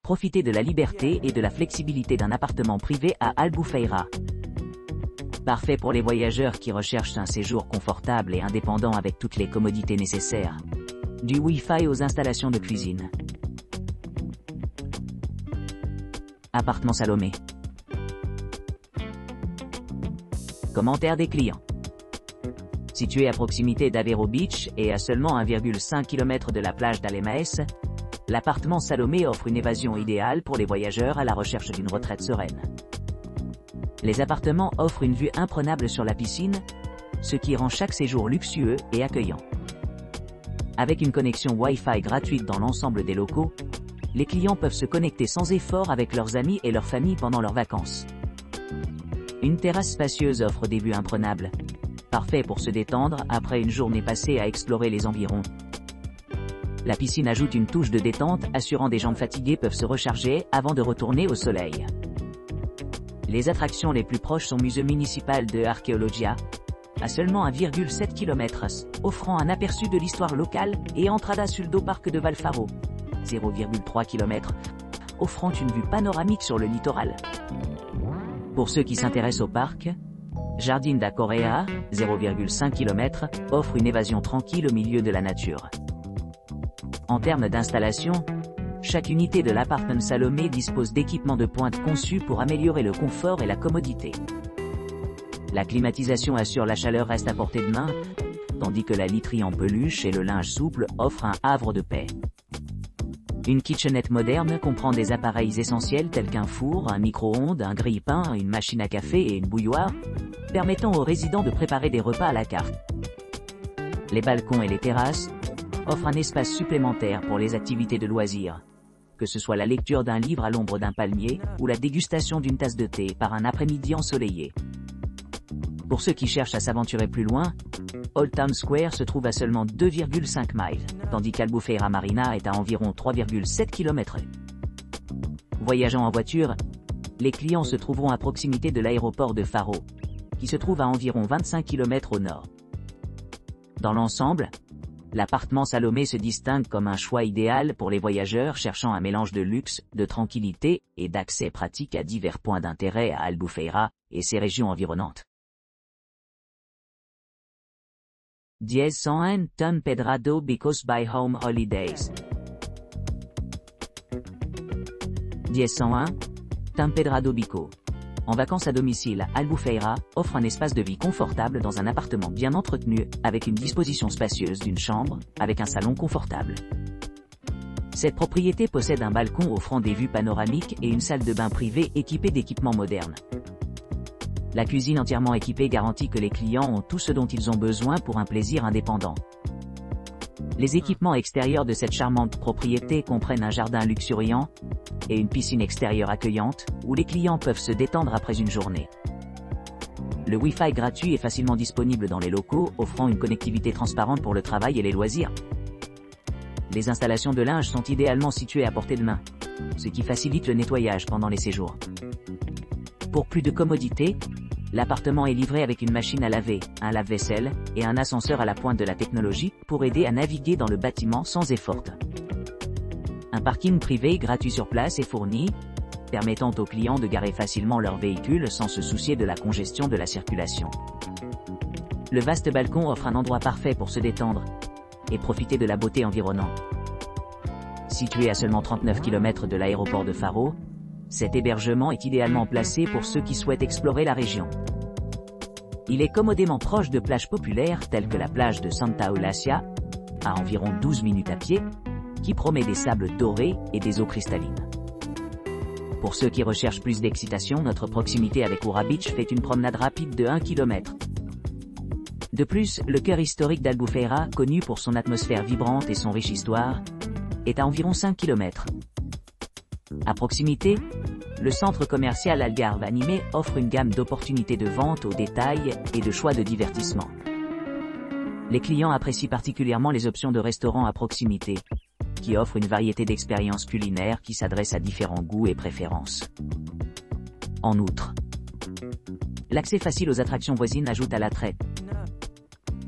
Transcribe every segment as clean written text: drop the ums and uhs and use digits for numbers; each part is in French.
Profitez de la liberté et de la flexibilité d'un appartement privé à Albufeira. Parfait pour les voyageurs qui recherchent un séjour confortable et indépendant avec toutes les commodités nécessaires. Du Wi-Fi aux installations de cuisine. Appartement Salomé. Commentaires des clients. Situé à proximité d'Aveiro Beach et à seulement 1,5 km de la plage d'Alemaes, l'appartement Salomé offre une évasion idéale pour les voyageurs à la recherche d'une retraite sereine. Les appartements offrent une vue imprenable sur la piscine, ce qui rend chaque séjour luxueux et accueillant. Avec une connexion Wi-Fi gratuite dans l'ensemble des locaux, les clients peuvent se connecter sans effort avec leurs amis et leurs familles pendant leurs vacances. Une terrasse spacieuse offre des vues imprenables, parfait pour se détendre après une journée passée à explorer les environs. La piscine ajoute une touche de détente, assurant des jambes fatiguées peuvent se recharger avant de retourner au soleil. Les attractions les plus proches sont Musée municipal de Arqueologia, à seulement 1,7 km, offrant un aperçu de l'histoire locale, et Entrada sul do Parque de Valfaro, 0,3 km, offrant une vue panoramique sur le littoral. Pour ceux qui s'intéressent au parc, Jardim da Coreia, 0,5 km, offre une évasion tranquille au milieu de la nature. En termes d'installation, chaque unité de l'appartement Salomé dispose d'équipements de pointe conçus pour améliorer le confort et la commodité. La climatisation assure la chaleur reste à portée de main, tandis que la literie en peluche et le linge souple offrent un havre de paix. Une kitchenette moderne comprend des appareils essentiels tels qu'un four, un micro-ondes, un grille-pain, une machine à café et une bouilloire, permettant aux résidents de préparer des repas à la carte. Les balcons et les terrasses offrent un espace supplémentaire pour les activités de loisirs, que ce soit la lecture d'un livre à l'ombre d'un palmier ou la dégustation d'une tasse de thé par un après-midi ensoleillé. Pour ceux qui cherchent à s'aventurer plus loin, Old Town Square se trouve à seulement 2,5 miles, tandis qu'Albufeira Marina est à environ 3,7 km. Voyageant en voiture, les clients se trouveront à proximité de l'aéroport de Faro, qui se trouve à environ 25 km au nord. Dans l'ensemble, l'appartement Salomé se distingue comme un choix idéal pour les voyageurs cherchant un mélange de luxe, de tranquillité et d'accès pratique à divers points d'intérêt à Albufeira et ses régions environnantes. 101 Tom Pedrado Bicos by Home Holidays. 101 Tom Pedrado Bico. En vacances à domicile, Albufeira offre un espace de vie confortable dans un appartement bien entretenu, avec une disposition spacieuse d'une chambre, avec un salon confortable. Cette propriété possède un balcon offrant des vues panoramiques et une salle de bain privée équipée d'équipements modernes. La cuisine entièrement équipée garantit que les clients ont tout ce dont ils ont besoin pour un plaisir indépendant. Les équipements extérieurs de cette charmante propriété comprennent un jardin luxuriant et une piscine extérieure accueillante, où les clients peuvent se détendre après une journée. Le Wi-Fi gratuit est facilement disponible dans les locaux, offrant une connectivité transparente pour le travail et les loisirs. Les installations de linge sont idéalement situées à portée de main, ce qui facilite le nettoyage pendant les séjours. Pour plus de commodité, l'appartement est livré avec une machine à laver, un lave-vaisselle, et un ascenseur à la pointe de la technologie, pour aider à naviguer dans le bâtiment sans effort. Un parking privé gratuit sur place est fourni, permettant aux clients de garer facilement leur véhicule sans se soucier de la congestion de la circulation. Le vaste balcon offre un endroit parfait pour se détendre et profiter de la beauté environnante. Situé à seulement 39 km de l'aéroport de Faro, cet hébergement est idéalement placé pour ceux qui souhaitent explorer la région. Il est commodément proche de plages populaires telles que la plage de Santa Eulacia, à environ 12 minutes à pied, qui promet des sables dorés et des eaux cristallines. Pour ceux qui recherchent plus d'excitation, notre proximité avec Oura Beach fait une promenade rapide de 1 km. De plus, le cœur historique d'Albufeira, connu pour son atmosphère vibrante et son riche histoire, est à environ 5 km. À proximité, le centre commercial Algarve Animé offre une gamme d'opportunités de vente au détail et de choix de divertissement. Les clients apprécient particulièrement les options de restaurants à proximité, qui offrent une variété d'expériences culinaires qui s'adressent à différents goûts et préférences. En outre, l'accès facile aux attractions voisines ajoute à l'attrait,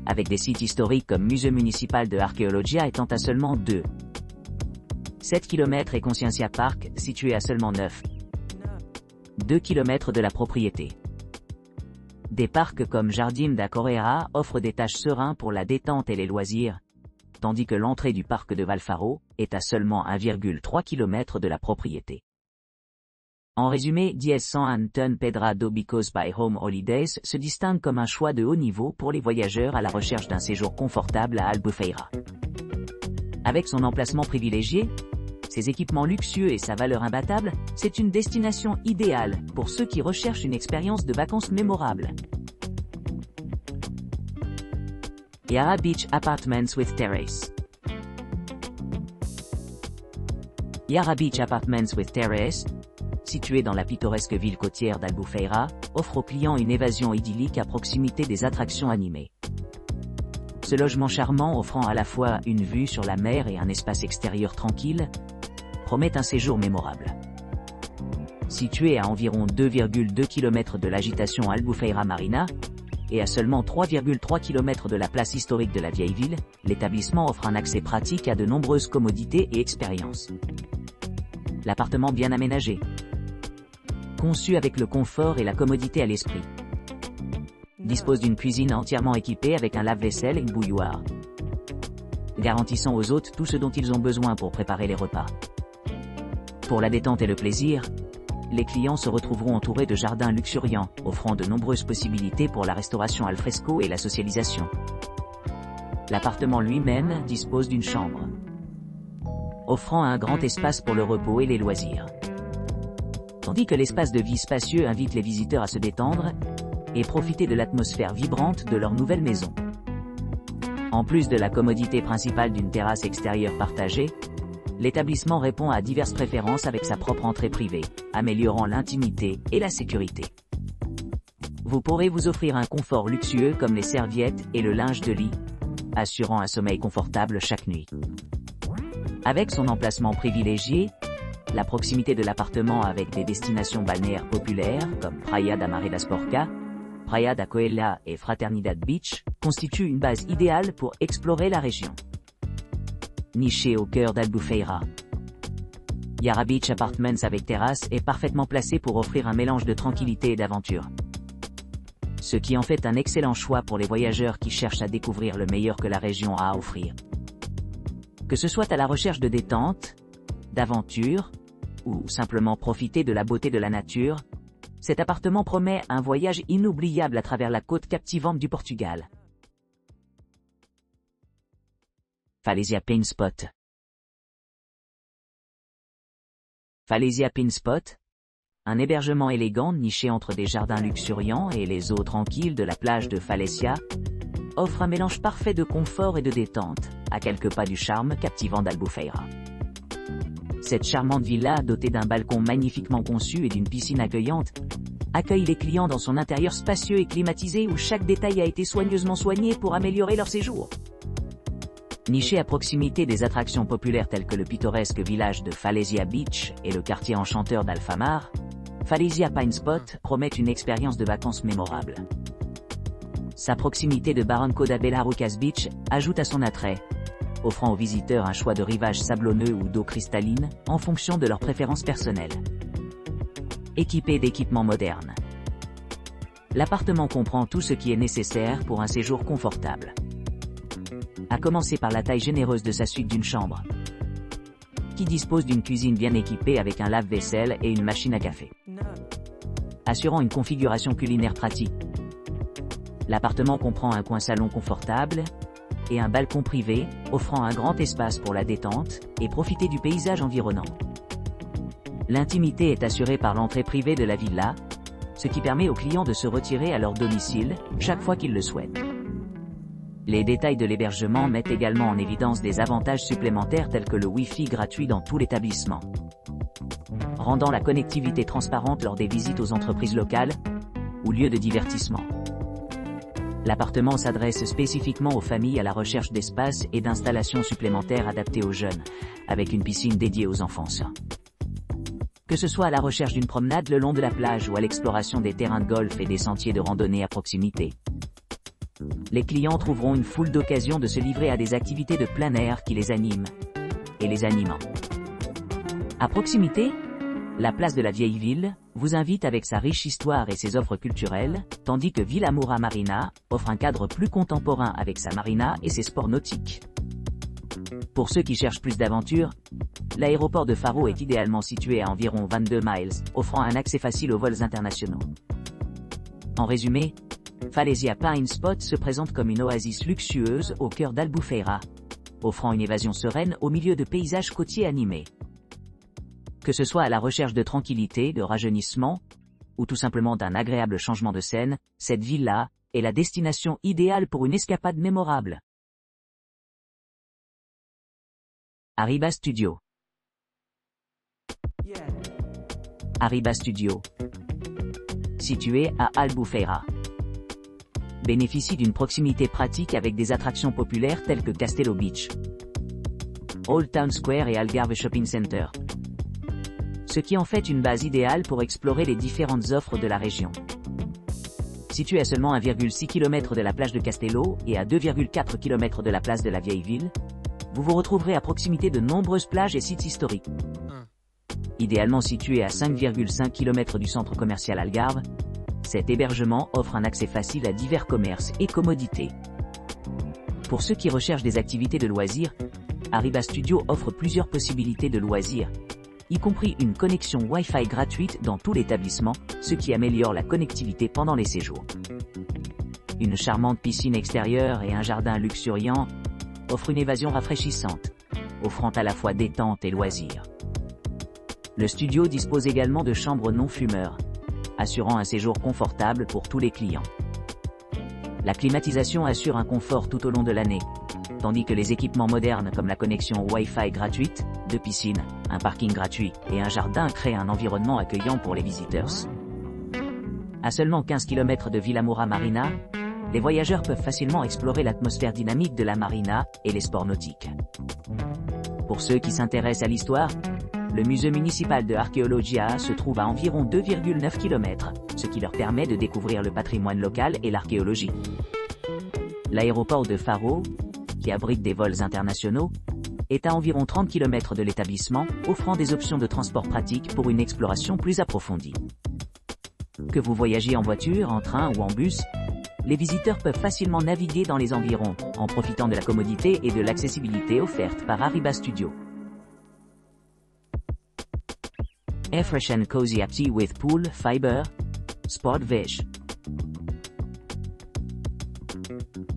avec des sites historiques comme Musée municipal de Arqueologia étant à seulement 2 7 km et Consciencia Park, situé à seulement 2 km de la propriété. Des parcs comme Jardim da Correia offrent des tâches sereins pour la détente et les loisirs, tandis que l'entrée du parc de Valfaro est à seulement 1,3 km de la propriété. En résumé, 10 Pedrado Because by Home Holidays se distingue comme un choix de haut niveau pour les voyageurs à la recherche d'un séjour confortable à Albufeira. Avec son emplacement privilégié, ses équipements luxueux et sa valeur imbattable, c'est une destination idéale pour ceux qui recherchent une expérience de vacances mémorable. Yara Beach Apartments with Terrace. Yara Beach Apartments with Terrace, situé dans la pittoresque ville côtière d'Albufeira, offre aux clients une évasion idyllique à proximité des attractions animées. Ce logement charmant offrant à la fois une vue sur la mer et un espace extérieur tranquille, promet un séjour mémorable. Situé à environ 2,2 km de l'agitation Albufeira Marina, et à seulement 3,3 km de la place historique de la vieille ville, l'établissement offre un accès pratique à de nombreuses commodités et expériences. L'appartement bien aménagé, conçu avec le confort et la commodité à l'esprit, dispose d'une cuisine entièrement équipée avec un lave-vaisselle et une bouilloire, garantissant aux hôtes tout ce dont ils ont besoin pour préparer les repas. Pour la détente et le plaisir, les clients se retrouveront entourés de jardins luxuriants, offrant de nombreuses possibilités pour la restauration al fresco et la socialisation. L'appartement lui-même dispose d'une chambre, offrant un grand espace pour le repos et les loisirs, tandis que l'espace de vie spacieux invite les visiteurs à se détendre et profiter de l'atmosphère vibrante de leur nouvelle maison. En plus de la commodité principale d'une terrasse extérieure partagée, l'établissement répond à diverses préférences avec sa propre entrée privée, améliorant l'intimité et la sécurité. Vous pourrez vous offrir un confort luxueux comme les serviettes et le linge de lit, assurant un sommeil confortable chaque nuit. Avec son emplacement privilégié, la proximité de l'appartement avec des destinations balnéaires populaires comme Praia da Mare das Porcas, Praia da Coelha et Fraternidad Beach constitue une base idéale pour explorer la région. Niché au cœur d'Albufeira, Yara Beach Apartments avec terrasse est parfaitement placé pour offrir un mélange de tranquillité et d'aventure, ce qui en fait un excellent choix pour les voyageurs qui cherchent à découvrir le meilleur que la région a à offrir. Que ce soit à la recherche de détente, d'aventure, ou simplement profiter de la beauté de la nature, cet appartement promet un voyage inoubliable à travers la côte captivante du Portugal. Falésia Pin Spot. Falésia Pin Spot, un hébergement élégant niché entre des jardins luxuriants et les eaux tranquilles de la plage de Falésia, offre un mélange parfait de confort et de détente, à quelques pas du charme captivant d'Albufeira. Cette charmante villa, dotée d'un balcon magnifiquement conçu et d'une piscine accueillante, accueille les clients dans son intérieur spacieux et climatisé où chaque détail a été soigneusement soigné pour améliorer leur séjour. Niché à proximité des attractions populaires telles que le pittoresque village de Falésia Beach et le quartier enchanteur d'Alfamar, Falésia Pine Spot promet une expérience de vacances mémorable. Sa proximité de Barranco da Bella Rucas Beach ajoute à son attrait, offrant aux visiteurs un choix de rivage sablonneux ou d'eau cristalline, en fonction de leurs préférences personnelles. Équipé d'équipements modernes, l'appartement comprend tout ce qui est nécessaire pour un séjour confortable. À commencer par la taille généreuse de sa suite d'une chambre, qui dispose d'une cuisine bien équipée avec un lave-vaisselle et une machine à café, assurant une configuration culinaire pratique. L'appartement comprend un coin salon confortable et un balcon privé, offrant un grand espace pour la détente et profiter du paysage environnant. L'intimité est assurée par l'entrée privée de la villa, ce qui permet aux clients de se retirer à leur domicile chaque fois qu'ils le souhaitent. Les détails de l'hébergement mettent également en évidence des avantages supplémentaires tels que le Wi-Fi gratuit dans tout l'établissement, rendant la connectivité transparente lors des visites aux entreprises locales ou lieux de divertissement. L'appartement s'adresse spécifiquement aux familles à la recherche d'espace et d'installations supplémentaires adaptées aux jeunes, avec une piscine dédiée aux enfants sains. Que ce soit à la recherche d'une promenade le long de la plage ou à l'exploration des terrains de golf et des sentiers de randonnée à proximité, les clients trouveront une foule d'occasions de se livrer à des activités de plein air qui les animent et les animant. À proximité, la place de la Vieille Ville vous invite avec sa riche histoire et ses offres culturelles, tandis que Villamoura Marina offre un cadre plus contemporain avec sa marina et ses sports nautiques. Pour ceux qui cherchent plus d'aventure, l'aéroport de Faro est idéalement situé à environ 22 miles, offrant un accès facile aux vols internationaux. En résumé, Falaisia Pine Spot se présente comme une oasis luxueuse au cœur d'Albufeira, offrant une évasion sereine au milieu de paysages côtiers animés. Que ce soit à la recherche de tranquillité, de rajeunissement, ou tout simplement d'un agréable changement de scène, cette villa est la destination idéale pour une escapade mémorable. Arriba Studio. Arriba Studio, situé à Albufeira, bénéficie d'une proximité pratique avec des attractions populaires telles que Castelo Beach, Old Town Square et Algarve Shopping Center, ce qui en fait une base idéale pour explorer les différentes offres de la région. Situé à seulement 1,6 km de la plage de Castelo et à 2,4 km de la place de la Vieille Ville, vous vous retrouverez à proximité de nombreuses plages et sites historiques. Idéalement situé à 5,5 km du centre commercial Algarve, cet hébergement offre un accès facile à divers commerces et commodités. Pour ceux qui recherchent des activités de loisirs, Arriba Studio offre plusieurs possibilités de loisirs, y compris une connexion Wi-Fi gratuite dans tout l'établissement, ce qui améliore la connectivité pendant les séjours. Une charmante piscine extérieure et un jardin luxuriant offrent une évasion rafraîchissante, offrant à la fois détente et loisirs. Le studio dispose également de chambres non-fumeurs, assurant un séjour confortable pour tous les clients. La climatisation assure un confort tout au long de l'année, tandis que les équipements modernes comme la connexion Wi-Fi gratuite, deux piscines, un parking gratuit et un jardin créent un environnement accueillant pour les visiteurs. À seulement 15 km de Villamoura Marina, les voyageurs peuvent facilement explorer l'atmosphère dynamique de la marina et les sports nautiques. Pour ceux qui s'intéressent à l'histoire, le musée municipal de Arqueologia se trouve à environ 2,9 km, ce qui leur permet de découvrir le patrimoine local et l'archéologie. L'aéroport de Faro, qui abrite des vols internationaux, est à environ 30 km de l'établissement, offrant des options de transport pratiques pour une exploration plus approfondie. Que vous voyagiez en voiture, en train ou en bus, les visiteurs peuvent facilement naviguer dans les environs, en profitant de la commodité et de l'accessibilité offerte par Arriba Studio. A fresh and cozy apti with pool, fiber, sport vish.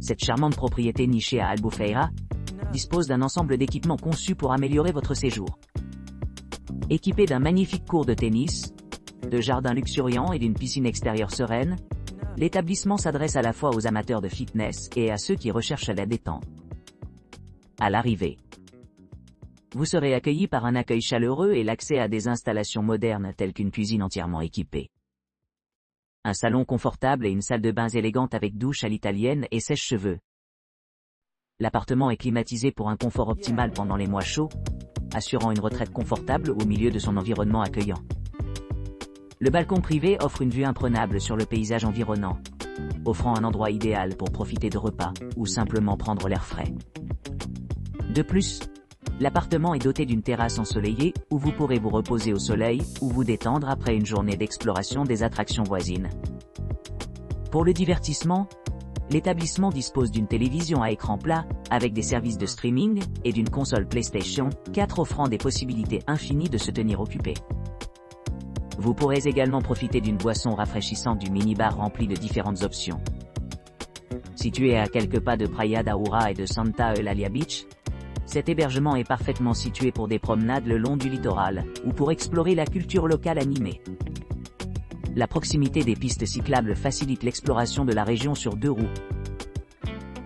Cette charmante propriété nichée à Albufeira dispose d'un ensemble d'équipements conçus pour améliorer votre séjour. Équipé d'un magnifique court de tennis, de jardins luxuriants et d'une piscine extérieure sereine, l'établissement s'adresse à la fois aux amateurs de fitness et à ceux qui recherchent la détente. À l'arrivée, vous serez accueilli par un accueil chaleureux et l'accès à des installations modernes telles qu'une cuisine entièrement équipée, un salon confortable et une salle de bains élégante avec douche à l'italienne et sèche-cheveux. L'appartement est climatisé pour un confort optimal pendant les mois chauds, assurant une retraite confortable au milieu de son environnement accueillant. Le balcon privé offre une vue imprenable sur le paysage environnant, offrant un endroit idéal pour profiter de repas ou simplement prendre l'air frais. De plus, l'appartement est doté d'une terrasse ensoleillée où vous pourrez vous reposer au soleil ou vous détendre après une journée d'exploration des attractions voisines. Pour le divertissement, l'établissement dispose d'une télévision à écran plat, avec des services de streaming, et d'une console PlayStation 4 offrant des possibilités infinies de se tenir occupé. Vous pourrez également profiter d'une boisson rafraîchissante du minibar rempli de différentes options. Situé à quelques pas de Praia da Aura et de Santa Eulalia Beach, cet hébergement est parfaitement situé pour des promenades le long du littoral, ou pour explorer la culture locale animée. La proximité des pistes cyclables facilite l'exploration de la région sur 2 roues.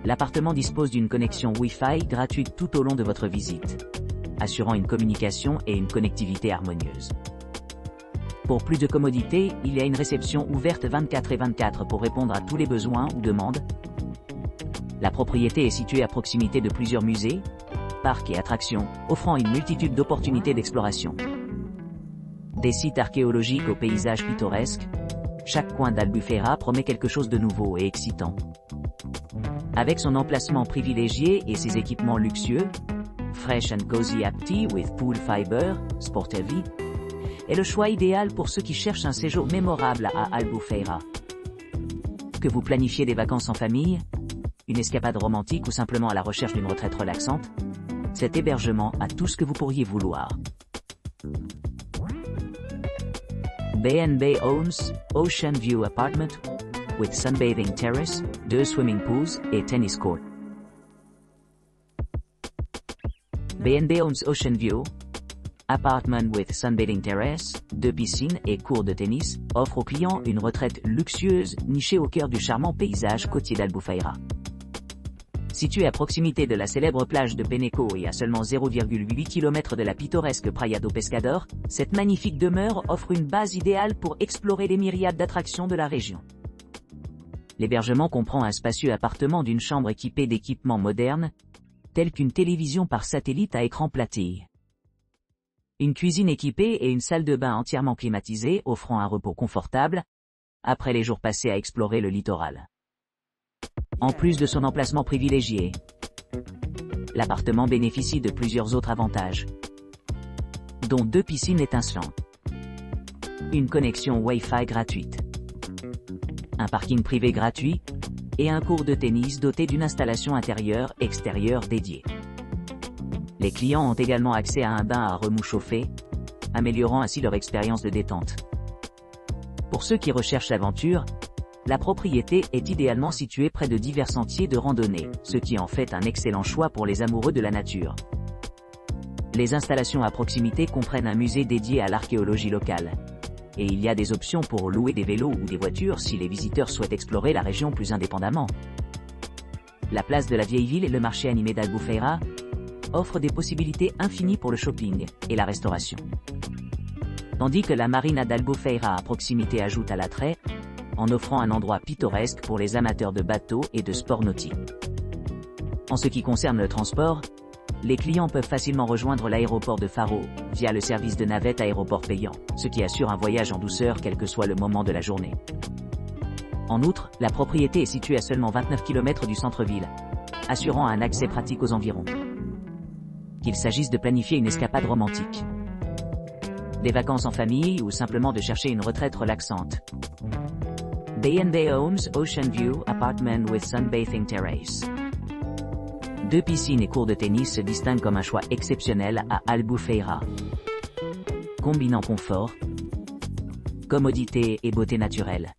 L'appartement dispose d'une connexion Wi-Fi gratuite tout au long de votre visite, assurant une communication et une connectivité harmonieuse. Pour plus de commodité, il y a une réception ouverte 24/24 pour répondre à tous les besoins ou demandes. La propriété est située à proximité de plusieurs musées, parcs et attractions, offrant une multitude d'opportunités d'exploration. Des sites archéologiques aux paysages pittoresques, chaque coin d'Albufeira promet quelque chose de nouveau et excitant. Avec son emplacement privilégié et ses équipements luxueux, Fresh and Cozy Apti with Pool Fiber, Sport Heavy, est le choix idéal pour ceux qui cherchent un séjour mémorable à Albufeira. Que vous planifiez des vacances en famille, une escapade romantique ou simplement à la recherche d'une retraite relaxante, cet hébergement a tout ce que vous pourriez vouloir. B&B owns Ocean View Apartment with sunbathing terrace, 2 swimming pools et tennis court. B&B owns Ocean View Apartment with sunbathing terrace, 2 piscines et cours de tennis, offre aux clients une retraite luxueuse nichée au cœur du charmant paysage côtier d'Albufeira. Située à proximité de la célèbre plage de Peneco et à seulement 0,8 km de la pittoresque Praia do Pescador, cette magnifique demeure offre une base idéale pour explorer les myriades d'attractions de la région. L'hébergement comprend un spacieux appartement d'une chambre équipée d'équipements modernes, tels qu'une télévision par satellite à écran platine, une cuisine équipée et une salle de bain entièrement climatisée offrant un repos confortable, après les jours passés à explorer le littoral. En plus de son emplacement privilégié, l'appartement bénéficie de plusieurs autres avantages, dont 2 piscines étincelantes, une connexion Wi-Fi gratuite, un parking privé gratuit, et un court de tennis doté d'une installation intérieure-extérieure dédiée. Les clients ont également accès à un bain à remous chauffé, améliorant ainsi leur expérience de détente. Pour ceux qui recherchent l'aventure, la propriété est idéalement située près de divers sentiers de randonnée, ce qui en fait un excellent choix pour les amoureux de la nature. Les installations à proximité comprennent un musée dédié à l'archéologie locale. Et il y a des options pour louer des vélos ou des voitures si les visiteurs souhaitent explorer la région plus indépendamment. La place de la vieille ville et le marché animé d'Albufeira offrent des possibilités infinies pour le shopping et la restauration. Tandis que la marina d'Albufeira à proximité ajoute à l'attrait, en offrant un endroit pittoresque pour les amateurs de bateaux et de sports nautiques. En ce qui concerne le transport, les clients peuvent facilement rejoindre l'aéroport de Faro, via le service de navette aéroport payant, ce qui assure un voyage en douceur quel que soit le moment de la journée. En outre, la propriété est située à seulement 29 km du centre-ville, assurant un accès pratique aux environs. Qu'il s'agisse de planifier une escapade romantique, des vacances en famille ou simplement de chercher une retraite relaxante. B&B owns Ocean View Apartment with sunbathing terrace. 2 piscines et cours de tennis se distinguent comme un choix exceptionnel à Albufeira. Combinant confort, commodité et beauté naturelle.